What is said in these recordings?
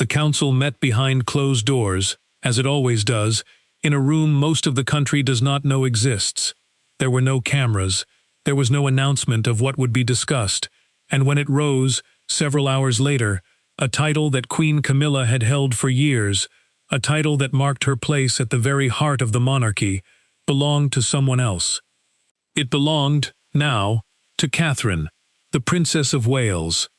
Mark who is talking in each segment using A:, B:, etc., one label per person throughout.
A: The council met behind closed doors, as it always does, in a room most of the country does not know exists. There were no cameras, there was no announcement of what would be discussed, and when it rose, several hours later, a title that Queen Camilla had held for years, a title that marked her place at the very heart of the monarchy, belonged to someone else. It belonged, now, to Catherine, the Princess of Wales.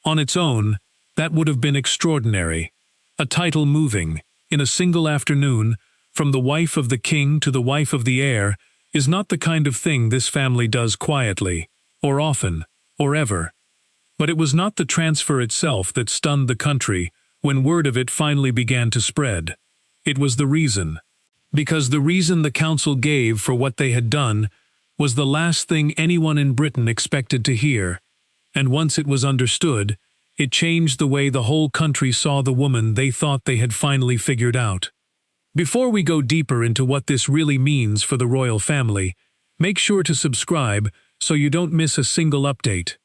A: On its own, that would have been extraordinary. A title moving, in a single afternoon, from the wife of the king to the wife of the heir, is not the kind of thing this family does quietly, or often, or ever. But it was not the transfer itself that stunned the country when word of it finally began to spread. It was the reason. Because the reason the council gave for what they had done was the last thing anyone in Britain expected to hear, and once it was understood, it changed the way the whole country saw the woman they thought they had finally figured out. Before we go deeper into what this really means for the royal family, make sure to subscribe so you don't miss a single update.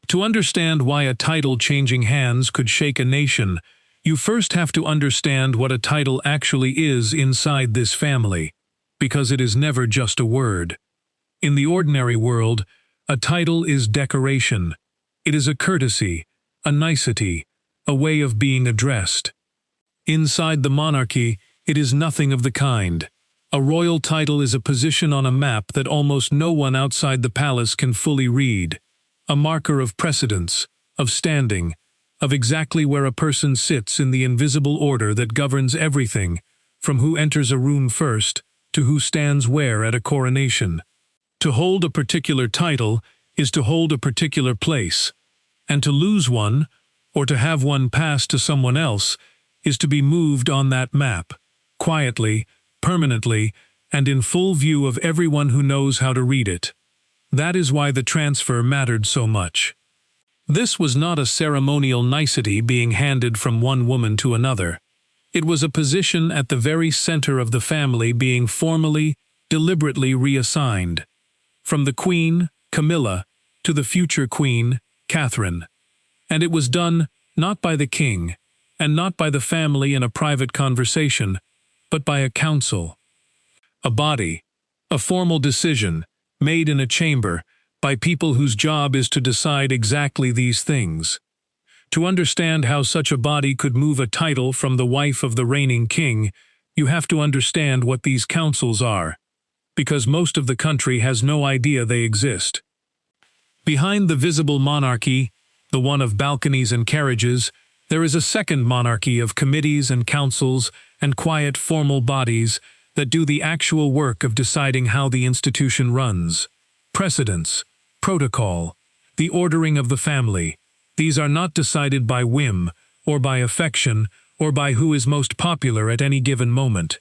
A: To understand why a title changing hands could shake a nation, you first have to understand what a title actually is inside this family, because it is never just a word. In the ordinary world, a title is decoration. It is a courtesy, a nicety, a way of being addressed. Inside the monarchy, it is nothing of the kind. A royal title is a position on a map that almost no one outside the palace can fully read. A marker of precedence, of standing, of exactly where a person sits in the invisible order that governs everything, from who enters a room first to who stands where at a coronation. To hold a particular title is to hold a particular place, and to lose one, or to have one passed to someone else, is to be moved on that map, quietly, permanently, and in full view of everyone who knows how to read it. That is why the transfer mattered so much. This was not a ceremonial nicety being handed from one woman to another. It was a position at the very center of the family being formally, deliberately reassigned. From the Queen, Camilla, to the future Queen, Catherine. And it was done not by the king, and not by the family in a private conversation, but by a council. A body, a formal decision, made in a chamber, by people whose job is to decide exactly these things. To understand how such a body could move a title from the wife of the reigning king, you have to understand what these councils are, because most of the country has no idea they exist. Behind the visible monarchy, the one of balconies and carriages, there is a second monarchy of committees and councils and quiet formal bodies that do the actual work of deciding how the institution runs. Precedence, protocol, the ordering of the family. These are not decided by whim, or by affection, or by who is most popular at any given moment.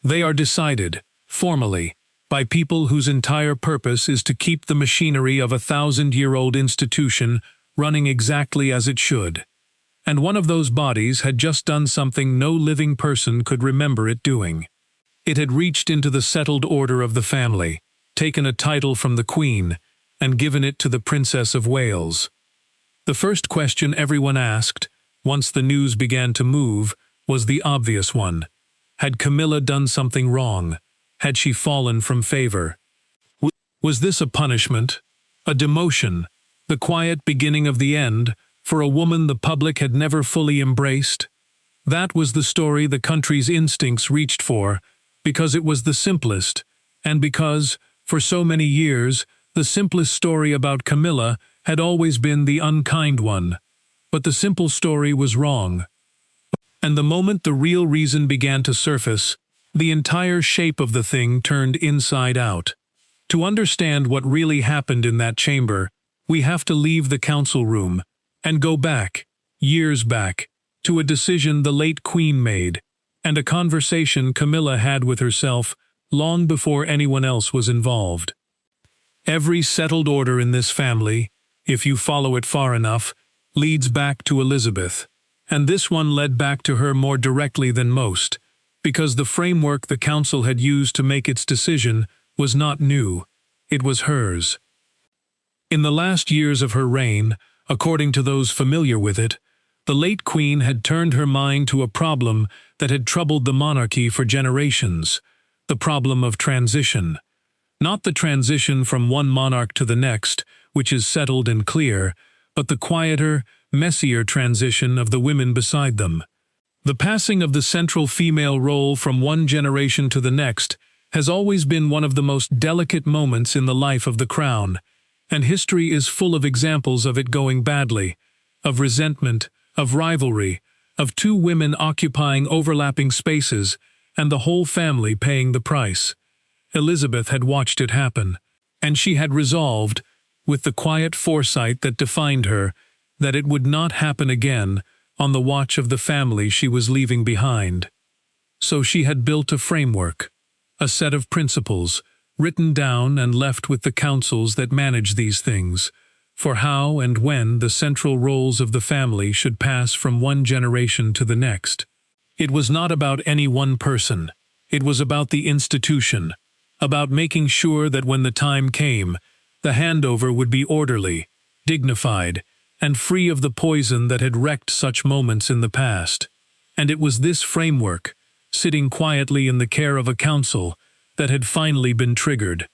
A: They are decided, formally, by people whose entire purpose is to keep the machinery of a 1,000-year-old institution running exactly as it should. And one of those bodies had just done something no living person could remember it doing. It had reached into the settled order of the family, taken a title from the Queen, and given it to the Princess of Wales. The first question everyone asked, once the news began to move, was the obvious one. Had Camilla done something wrong? Had she fallen from favor? Was this a punishment? A demotion? The quiet beginning of the end, for a woman the public had never fully embraced? That was the story the country's instincts reached for, because it was the simplest, and because, for so many years, the simplest story about Camilla had always been the unkind one. But the simple story was wrong. And the moment the real reason began to surface, the entire shape of the thing turned inside out. To understand what really happened in that chamber, we have to leave the council room and go back, years back, to a decision the late Queen made, and a conversation Camilla had with herself long before anyone else was involved. Every settled order in this family, if you follow it far enough, leads back to Elizabeth, and this one led back to her more directly than most, because the framework the council had used to make its decision was not new, it was hers. In the last years of her reign, according to those familiar with it, The late queen had turned her mind to a problem that had troubled the monarchy for generations, the problem of transition. Not the transition from one monarch to the next, which is settled and clear, but the quieter, messier transition of the women beside them. The passing of the central female role from one generation to the next has always been one of the most delicate moments in the life of the crown, and history is full of examples of it going badly, of resentment, of rivalry, of two women occupying overlapping spaces, and the whole family paying the price. Elizabeth had watched it happen, and she had resolved, with the quiet foresight that defined her, that it would not happen again on the watch of the family she was leaving behind. So she had built a framework, a set of principles, written down and left with the councils that manage these things, for how and when the central roles of the family should pass from one generation to the next. It was not about any one person. It was about the institution, about making sure that when the time came, the handover would be orderly, dignified, and free of the poison that had wrecked such moments in the past. And it was this framework, sitting quietly in the care of a council, that had finally been triggered.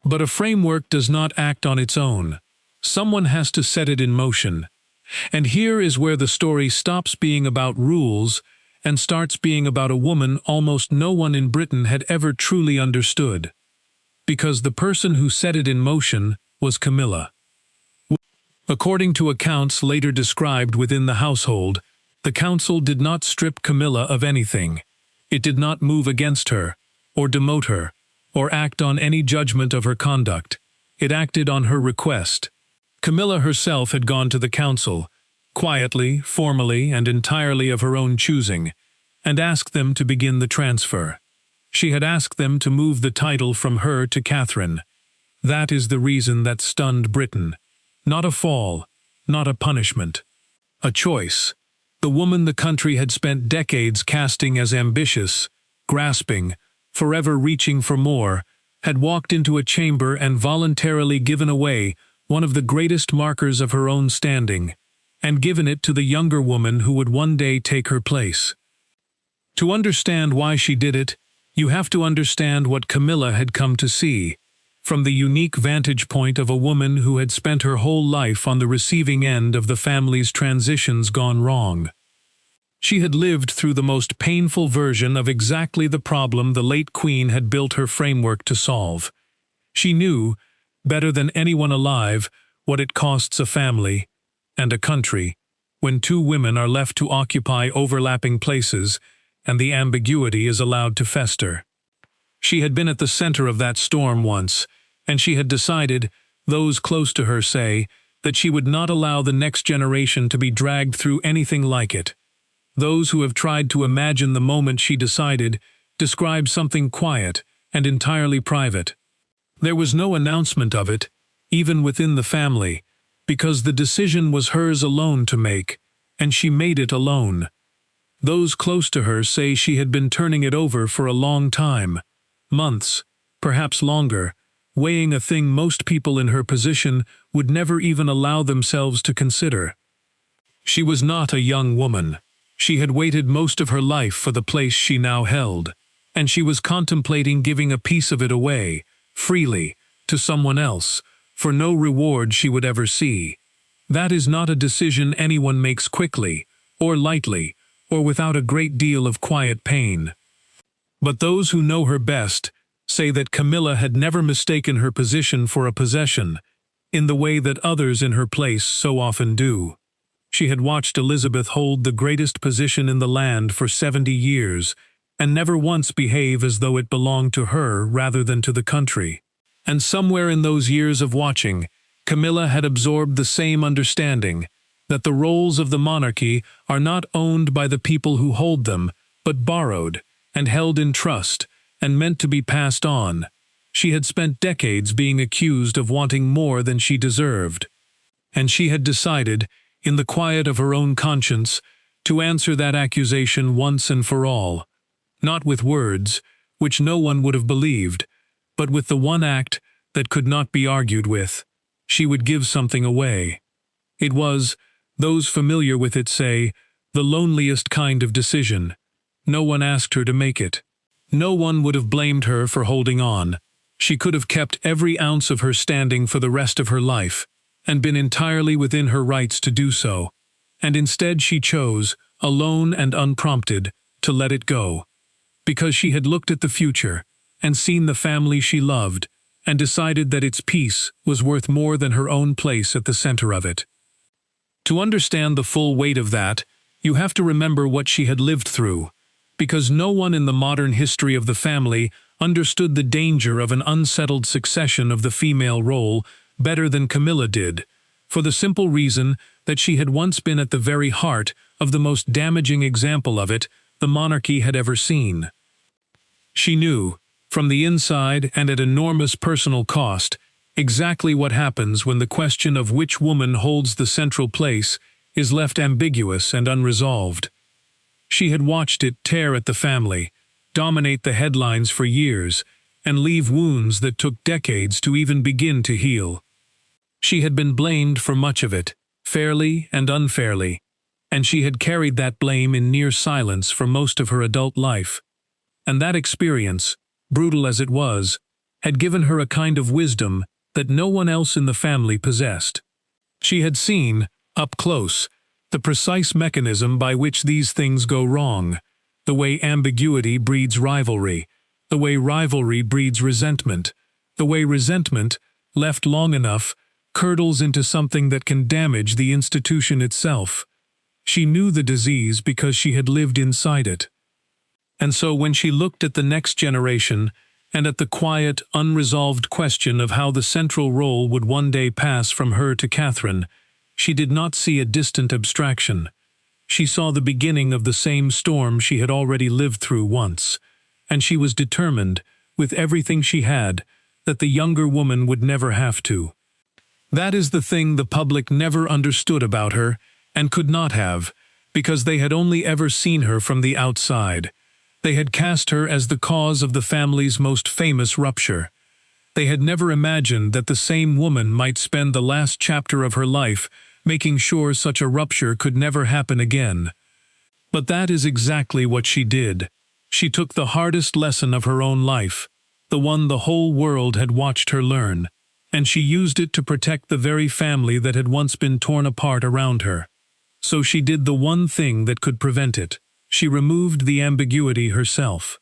A: But a framework does not act on its own. Someone has to set it in motion. And here is where the story stops being about rules and starts being about a woman almost no one in Britain had ever truly understood. Because the person who set it in motion was Camilla. According to accounts later described within the household, the council did not strip Camilla of anything. It did not move against her, or demote her, or act on any judgment of her conduct. It acted on her request. Camilla herself had gone to the council, quietly, formally, and entirely of her own choosing, and asked them to begin the transfer. She had asked them to move the title from her to Catherine. That is the reason that stunned Britain. Not a fall, not a punishment. A choice. The woman the country had spent decades casting as ambitious, grasping, forever reaching for more, had walked into a chamber and voluntarily given away one of the greatest markers of her own standing, and given it to the younger woman who would one day take her place. To understand why she did it, you have to understand what Camilla had come to see, from the unique vantage point of a woman who had spent her whole life on the receiving end of the family's transitions gone wrong. She had lived through the most painful version of exactly the problem the late Queen had built her framework to solve. She knew, better than anyone alive, what it costs a family, and a country, when two women are left to occupy overlapping places, and the ambiguity is allowed to fester. She had been at the center of that storm once, and she had decided, those close to her say, that she would not allow the next generation to be dragged through anything like it. Those who have tried to imagine the moment she decided describe something quiet and entirely private. There was no announcement of it, even within the family, because the decision was hers alone to make, and she made it alone. Those close to her say she had been turning it over for a long time, months, perhaps longer, weighing a thing most people in her position would never even allow themselves to consider. She was not a young woman. She had waited most of her life for the place she now held, and she was contemplating giving a piece of it away, freely, to someone else, for no reward she would ever see. That is not a decision anyone makes quickly, or lightly, or without a great deal of quiet pain. But those who know her best say that Camilla had never mistaken her position for a possession, in the way that others in her place so often do. She had watched Elizabeth hold the greatest position in the land for 70 years, and never once behave as though it belonged to her rather than to the country. And somewhere in those years of watching, Camilla had absorbed the same understanding, that the roles of the monarchy are not owned by the people who hold them, but borrowed, and held in trust, and meant to be passed on. She had spent decades being accused of wanting more than she deserved. And she had decided, in the quiet of her own conscience, to answer that accusation once and for all, not with words, which no one would have believed, but with the one act that could not be argued with. She would give something away. It was Those familiar with it say, the loneliest kind of decision. No one asked her to make it. No one would have blamed her for holding on. She could have kept every ounce of her standing for the rest of her life, and been entirely within her rights to do so. And instead she chose, alone and unprompted, to let it go. Because she had looked at the future, and seen the family she loved, and decided that its peace was worth more than her own place at the center of it. To understand the full weight of that, you have to remember what she had lived through, because no one in the modern history of the family understood the danger of an unsettled succession of the female role better than Camilla did, for the simple reason that she had once been at the very heart of the most damaging example of it the monarchy had ever seen. She knew, from the inside and at enormous personal cost, exactly what happens when the question of which woman holds the central place is left ambiguous and unresolved. She had watched it tear at the family, dominate the headlines for years, and leave wounds that took decades to even begin to heal. She had been blamed for much of it, fairly and unfairly, and she had carried that blame in near silence for most of her adult life. And that experience, brutal as it was, had given her a kind of wisdom that no one else in the family possessed. She had seen, up close, the precise mechanism by which these things go wrong, the way ambiguity breeds rivalry, the way rivalry breeds resentment, the way resentment, left long enough, curdles into something that can damage the institution itself. She knew the disease because she had lived inside it. And so when she looked at the next generation, and at the quiet, unresolved question of how the central role would one day pass from her to Catherine, she did not see a distant abstraction. She saw the beginning of the same storm she had already lived through once, and she was determined, with everything she had, that the younger woman would never have to. That is the thing the public never understood about her, and could not have, because they had only ever seen her from the outside. They had cast her as the cause of the family's most famous rupture. They had never imagined that the same woman might spend the last chapter of her life making sure such a rupture could never happen again. But that is exactly what she did. She took the hardest lesson of her own life, the one the whole world had watched her learn, and she used it to protect the very family that had once been torn apart around her. So she did the one thing that could prevent it. She removed the ambiguity herself.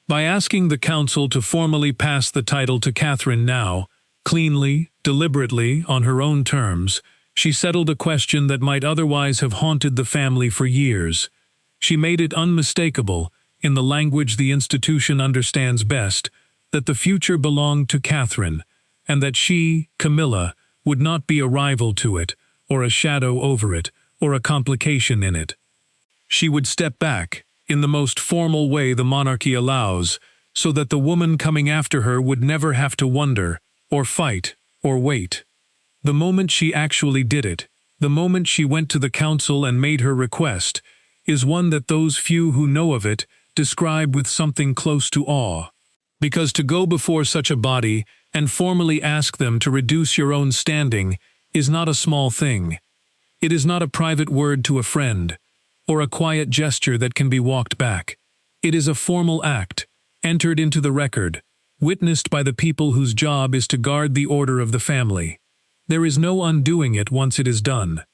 A: By asking the council to formally pass the title to Catherine now, cleanly, deliberately, on her own terms, she settled a question that might otherwise have haunted the family for years. She made it unmistakable, in the language the institution understands best, that the future belonged to Catherine, and that she, Camilla, would not be a rival to it, or a shadow over it, or a complication in it. She would step back, in the most formal way the monarchy allows, so that the woman coming after her would never have to wonder, or fight, or wait. The moment she actually did it, the moment she went to the council and made her request, is one that those few who know of it describe with something close to awe. Because to go before such a body and formally ask them to reduce your own standing is not a small thing. It is not a private word to a friend, or a quiet gesture that can be walked back. It is a formal act, entered into the record, witnessed by the people whose job is to guard the order of the family. There is no undoing it once it is done.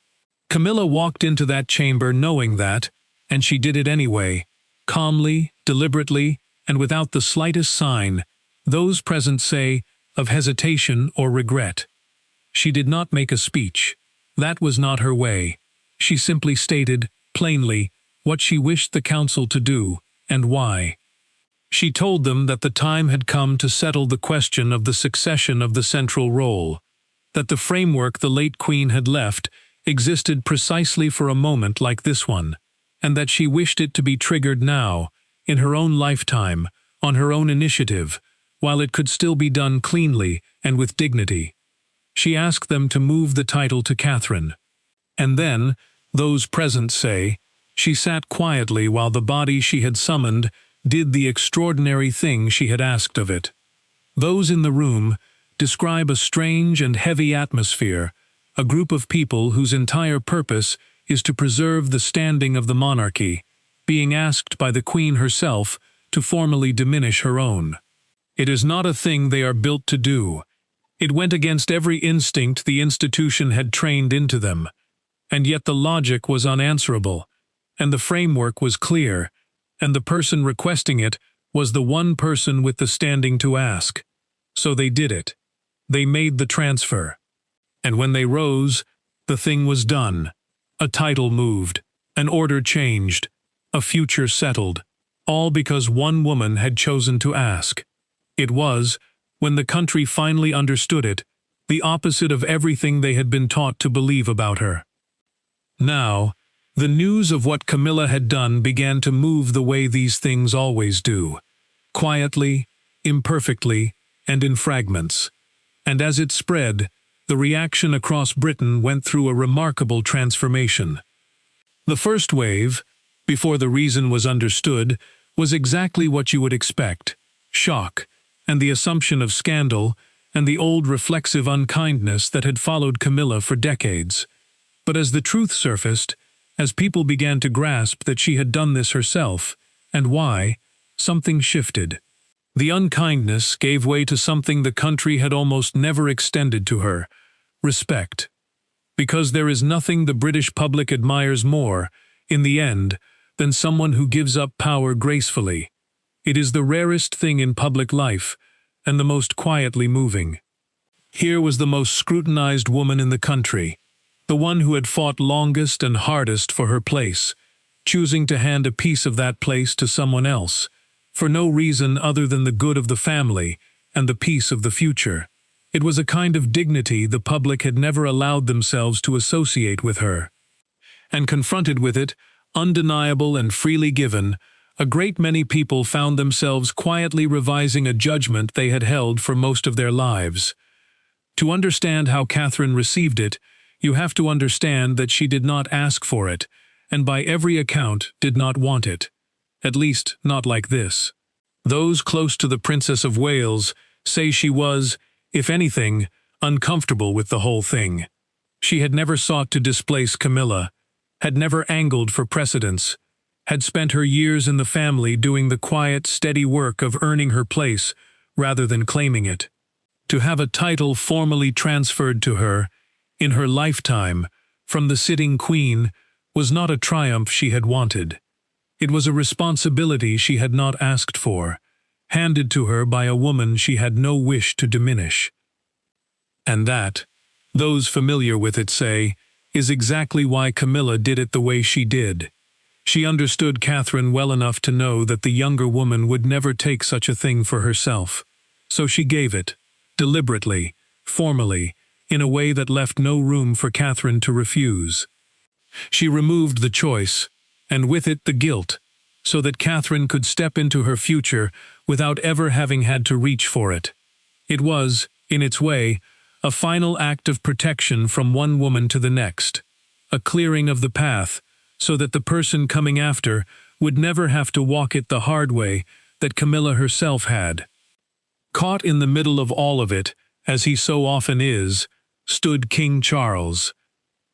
A: Camilla walked into that chamber knowing that, and she did it anyway, calmly, deliberately, and without the slightest sign, those present say, of hesitation or regret. She did not make a speech. That was not her way. She simply stated, plainly, what she wished the council to do, and why. She told them that the time had come to settle the question of the succession of the central role, that the framework the late queen had left existed precisely for a moment like this one, and that she wished it to be triggered now, in her own lifetime, on her own initiative, while it could still be done cleanly and with dignity. She asked them to move the title to Catherine. And then, those present say, she sat quietly while the body she had summoned did the extraordinary thing she had asked of it. Those in the room describe a strange and heavy atmosphere, a group of people whose entire purpose is to preserve the standing of the monarchy, being asked by the Queen herself to formally diminish her own. It is not a thing they are built to do. It went against every instinct the institution had trained into them, and yet the logic was unanswerable, and the framework was clear, and the person requesting it was the one person with the standing to ask. So they did it. They made the transfer. And when they rose, the thing was done. A title moved, an order changed, a future settled, all because one woman had chosen to ask. It was, when the country finally understood it, the opposite of everything they had been taught to believe about her. Now, the news of what Camilla had done began to move the way these things always do, quietly, imperfectly, and in fragments. And as it spread, the reaction across Britain went through a remarkable transformation. The first wave, before the reason was understood, was exactly what you would expect: shock, and the assumption of scandal, and the old reflexive unkindness that had followed Camilla for decades. But as the truth surfaced, as people began to grasp that she had done this herself, and why, something shifted. The unkindness gave way to something the country had almost never extended to her: respect. Because there is nothing the British public admires more, in the end, than someone who gives up power gracefully. It is the rarest thing in public life, and the most quietly moving. Here was the most scrutinized woman in the country, the one who had fought longest and hardest for her place, choosing to hand a piece of that place to someone else, for no reason other than the good of the family and the peace of the future. It was a kind of dignity the public had never allowed themselves to associate with her. And confronted with it, undeniable and freely given, a great many people found themselves quietly revising a judgment they had held for most of their lives. To understand how Catherine received it, you have to understand that she did not ask for it, and by every account did not want it. At least, not like this. Those close to the Princess of Wales say she was, if anything, uncomfortable with the whole thing. She had never sought to displace Camilla, had never angled for precedence, had spent her years in the family doing the quiet, steady work of earning her place rather than claiming it. To have a title formally transferred to her, in her lifetime, from the sitting queen, was not a triumph she had wanted. It was a responsibility she had not asked for, handed to her by a woman she had no wish to diminish. And that, those familiar with it say, is exactly why Camilla did it the way she did. She understood Catherine well enough to know that the younger woman would never take such a thing for herself. So she gave it, deliberately, formally, in a way that left no room for Catherine to refuse. She removed the choice, and with it the guilt, so that Catherine could step into her future without ever having had to reach for it. It was, in its way, a final act of protection from one woman to the next, a clearing of the path, so that the person coming after would never have to walk it the hard way that Camilla herself had. Caught in the middle of all of it, as he so often is, stood King Charles.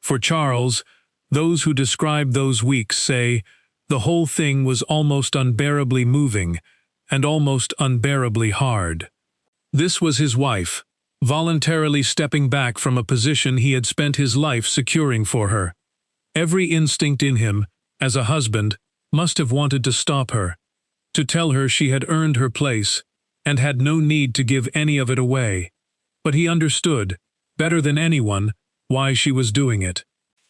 A: For Charles, those who describe those weeks say, the whole thing was almost unbearably moving, and almost unbearably hard. This was his wife, voluntarily stepping back from a position he had spent his life securing for her. Every instinct in him, as a husband, must have wanted to stop her, to tell her she had earned her place, and had no need to give any of it away. But he understood, better than anyone, why she was doing it.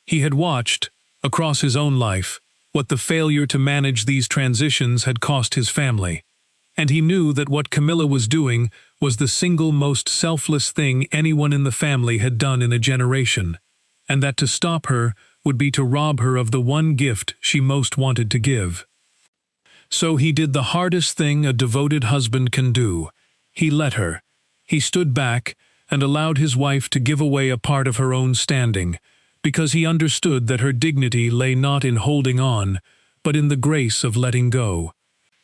A: He had watched, across his own life, what the failure to manage these transitions had cost his family. And he knew that what Camilla was doing was the single most selfless thing anyone in the family had done in a generation, and that to stop her would be to rob her of the one gift she most wanted to give. So he did the hardest thing a devoted husband can do. He let her. He stood back and allowed his wife to give away a part of her own standing, because he understood that her dignity lay not in holding on, but in the grace of letting go.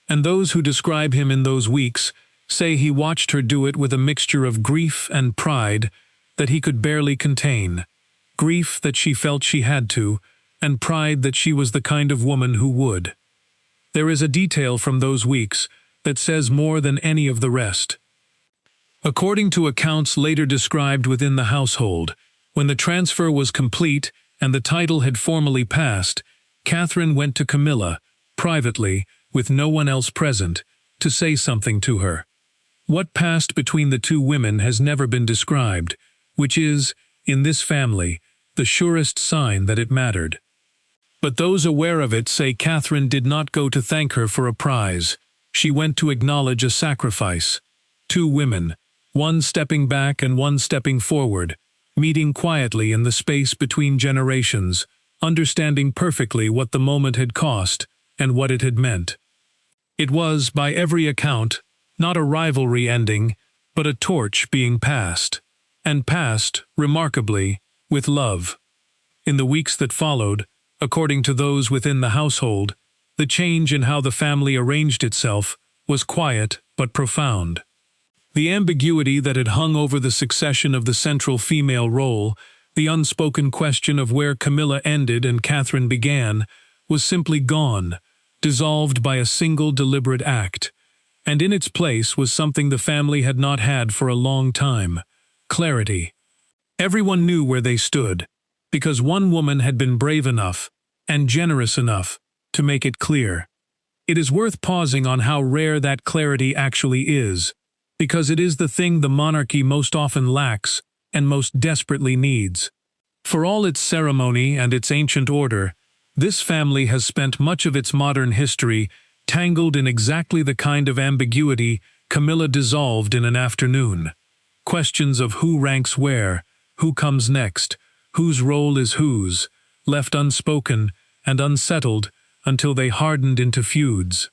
A: And those who describe him in those weeks say he watched her do it with a mixture of grief and pride that he could barely contain. grief that she felt she had to, and pride that she was the kind of woman who would. There is a detail from those weeks that says more than any of the rest. According to accounts later described within the household, when the transfer was complete and the title had formally passed, Catherine went to Camilla, privately, with no one else present, to say something to her. What passed between the two women has never been described, which is, in this family, the surest sign that it mattered. But those aware of it say Catherine did not go to thank her for a prize. She went to acknowledge a sacrifice. Two women, one stepping back and one stepping forward, meeting quietly in the space between generations, understanding perfectly what the moment had cost and what it had meant. It was, by every account, not a rivalry ending, but a torch being passed, and passed, remarkably, with love. In the weeks that followed, according to those within the household, the change in how the family arranged itself was quiet but profound. The ambiguity that had hung over the succession of the central female role, the unspoken question of where Camilla ended and Catherine began, was simply gone, dissolved by a single deliberate act. And in its place was something the family had not had for a long time: clarity. Everyone knew where they stood, because one woman had been brave enough, and generous enough, to make it clear. It is worth pausing on how rare that clarity actually is, because it is the thing the monarchy most often lacks and most desperately needs. For all its ceremony and its ancient order, this family has spent much of its modern history tangled in exactly the kind of ambiguity Camilla dissolved in an afternoon. Questions of who ranks where, who comes next, whose role is whose, left unspoken and unsettled until they hardened into feuds.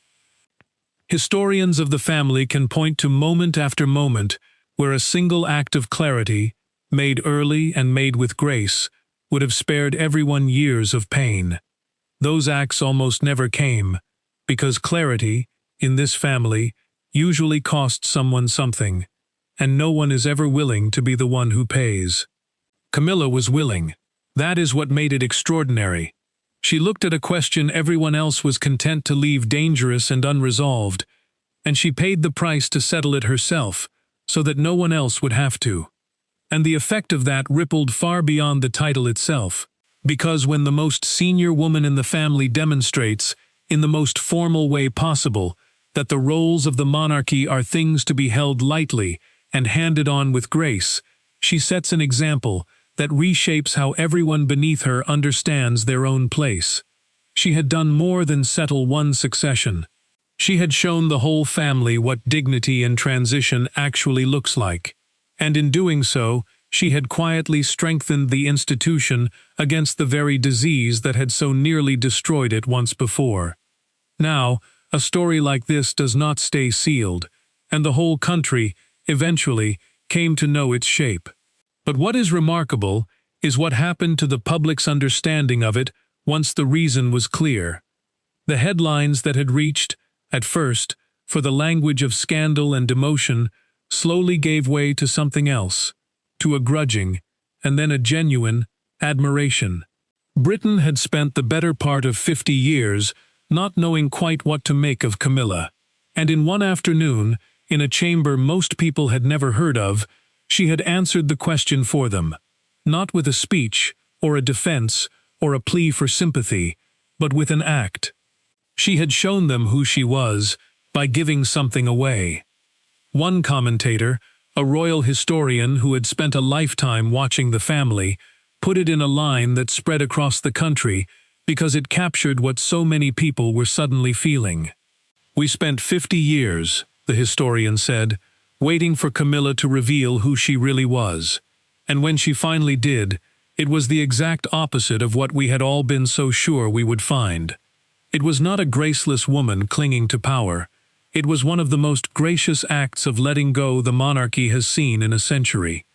A: Historians of the family can point to moment after moment where a single act of clarity, made early and made with grace, would have spared everyone years of pain. Those acts almost never came, because clarity, in this family, usually costs someone something, and no one is ever willing to be the one who pays. Camilla was willing. That is what made it extraordinary. She looked at a question everyone else was content to leave dangerous and unresolved, and she paid the price to settle it herself, so that no one else would have to. And the effect of that rippled far beyond the title itself, because when the most senior woman in the family demonstrates, in the most formal way possible, that the roles of the monarchy are things to be held lightly and handed on with grace, she sets an example that reshapes how everyone beneath her understands their own place. She had done more than settle one succession. She had shown the whole family what dignity in transition actually looks like, and in doing so, she had quietly strengthened the institution against the very disease that had so nearly destroyed it once before. Now, a story like this does not stay sealed, and the whole country, eventually, came to know its shape. But what is remarkable is what happened to the public's understanding of it once the reason was clear. The headlines that had reached, at first, for the language of scandal and demotion, slowly gave way to something else, to a grudging, and then a genuine, admiration. Britain had spent the better part of 50 years not knowing quite what to make of Camilla, and in one afternoon, in a chamber most people had never heard of, she had answered the question for them, not with a speech, or a defense, or a plea for sympathy, but with an act. She had shown them who she was by giving something away. One commentator, a royal historian who had spent a lifetime watching the family, put it in a line that spread across the country because it captured what so many people were suddenly feeling. "We spent 50 years," the historian said, "waiting for Camilla to reveal who she really was. And when she finally did, it was the exact opposite of what we had all been so sure we would find. It was not a graceless woman clinging to power. It was one of the most gracious acts of letting go the monarchy has seen in a century.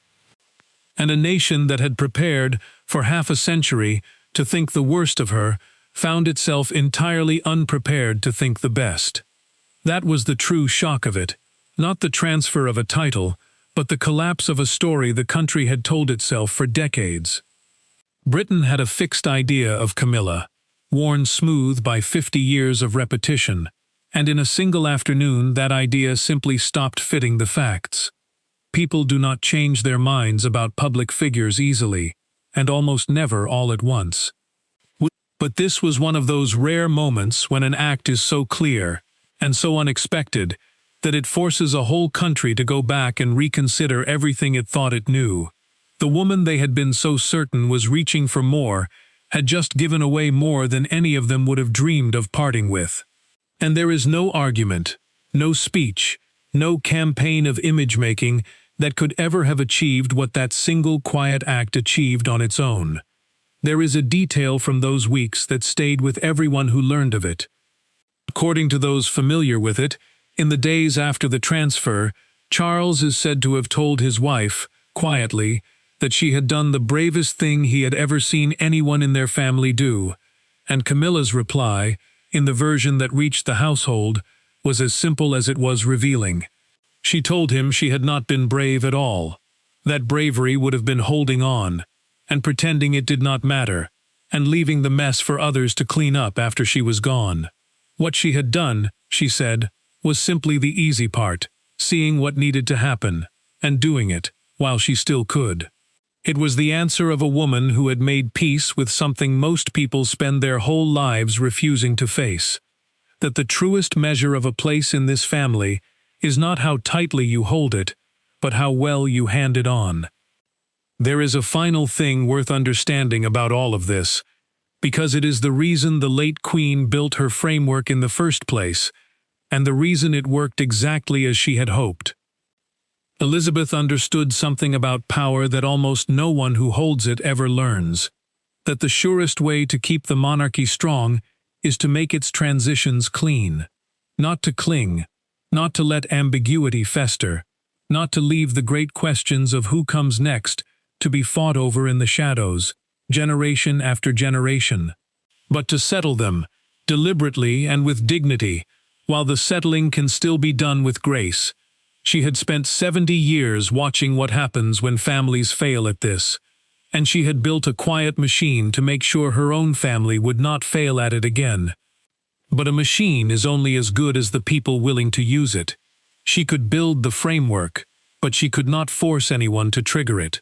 A: And a nation that had prepared, for half a century, to think the worst of her, found itself entirely unprepared to think the best. That was the true shock of it, not the transfer of a title, but the collapse of a story the country had told itself for decades. Britain had a fixed idea of Camilla, worn smooth by 50 years of repetition, and in a single afternoon that idea simply stopped fitting the facts. People do not change their minds about public figures easily, and almost never all at once. But this was one of those rare moments when an act is so clear, and so unexpected, that it forces a whole country to go back and reconsider everything it thought it knew. The woman they had been so certain was reaching for more had just given away more than any of them would have dreamed of parting with. And there is no argument, no speech, no campaign of image-making that could ever have achieved what that single quiet act achieved on its own. There is a detail from those weeks that stayed with everyone who learned of it. According to those familiar with it, in the days after the transfer, Charles is said to have told his wife, quietly, that she had done the bravest thing he had ever seen anyone in their family do, and Camilla's reply, in the version that reached the household, was as simple as it was revealing. She told him she had not been brave at all. That bravery would have been holding on, and pretending it did not matter, and leaving the mess for others to clean up after she was gone. What she had done, she said, was simply the easy part, seeing what needed to happen, and doing it, while she still could. It was the answer of a woman who had made peace with something most people spend their whole lives refusing to face. That the truest measure of a place in this family is not how tightly you hold it, but how well you hand it on. There is a final thing worth understanding about all of this, because it is the reason the late Queen built her framework in the first place, and the reason it worked exactly as she had hoped. Elizabeth understood something about power that almost no one who holds it ever learns, that the surest way to keep the monarchy strong is to make its transitions clean, not to cling, not to let ambiguity fester, not to leave the great questions of who comes next to be fought over in the shadows, generation after generation, but to settle them, deliberately and with dignity, while the settling can still be done with grace. She had spent 70 years watching what happens when families fail at this, and she had built a quiet machine to make sure her own family would not fail at it again. But a machine is only as good as the people willing to use it. She could build the framework, but she could not force anyone to trigger it.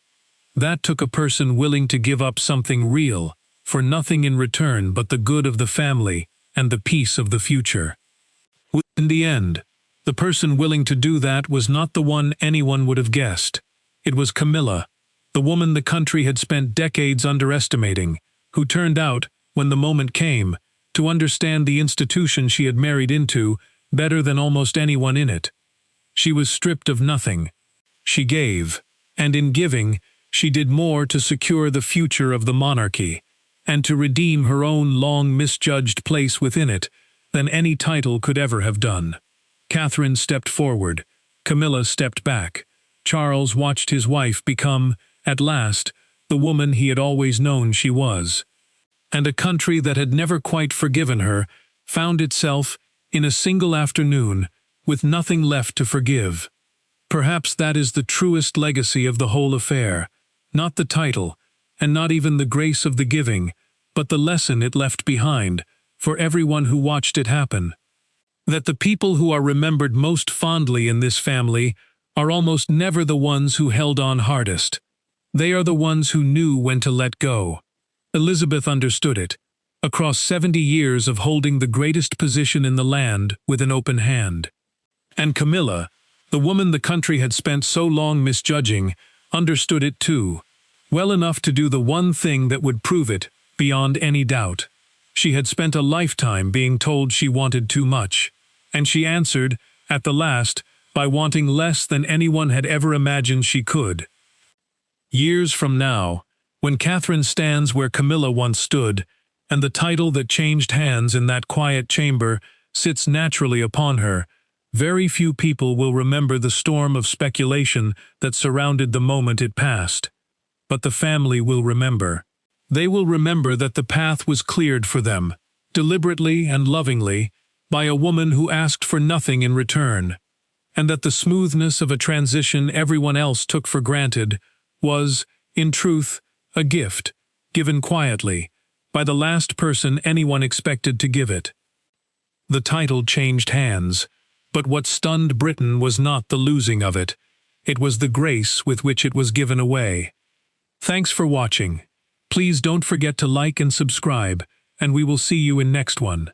A: That took a person willing to give up something real, for nothing in return but the good of the family and the peace of the future. In the end, the person willing to do that was not the one anyone would have guessed. It was Camilla, the woman the country had spent decades underestimating, who turned out, when the moment came, to understand the institution she had married into better than almost anyone in it. She was stripped of nothing. She gave, and in giving, she did more to secure the future of the monarchy, and to redeem her own long misjudged place within it, than any title could ever have done. Catherine stepped forward. Camilla stepped back. Charles watched his wife become, at last, the woman he had always known she was. And a country that had never quite forgiven her found itself, in a single afternoon, with nothing left to forgive. Perhaps that is the truest legacy of the whole affair, not the title, and not even the grace of the giving, but the lesson it left behind, for everyone who watched it happen. That the people who are remembered most fondly in this family are almost never the ones who held on hardest. They are the ones who knew when to let go. Elizabeth understood it, across 70 years of holding the greatest position in the land with an open hand. And Camilla, the woman the country had spent so long misjudging, understood it too, well enough to do the one thing that would prove it, beyond any doubt. She had spent a lifetime being told she wanted too much, and she answered, at the last, by wanting less than anyone had ever imagined she could. Years from now, when Catherine stands where Camilla once stood, and the title that changed hands in that quiet chamber sits naturally upon her, very few people will remember the storm of speculation that surrounded the moment it passed. But the family will remember. They will remember that the path was cleared for them, deliberately and lovingly, by a woman who asked for nothing in return, and that the smoothness of a transition everyone else took for granted was, in truth, a gift, given quietly, by the last person anyone expected to give it. The title changed hands, but what stunned Britain was not the losing of it. It was the grace with which it was given away. Thanks for watching. Please don't forget to like and subscribe, and we will see you in next one.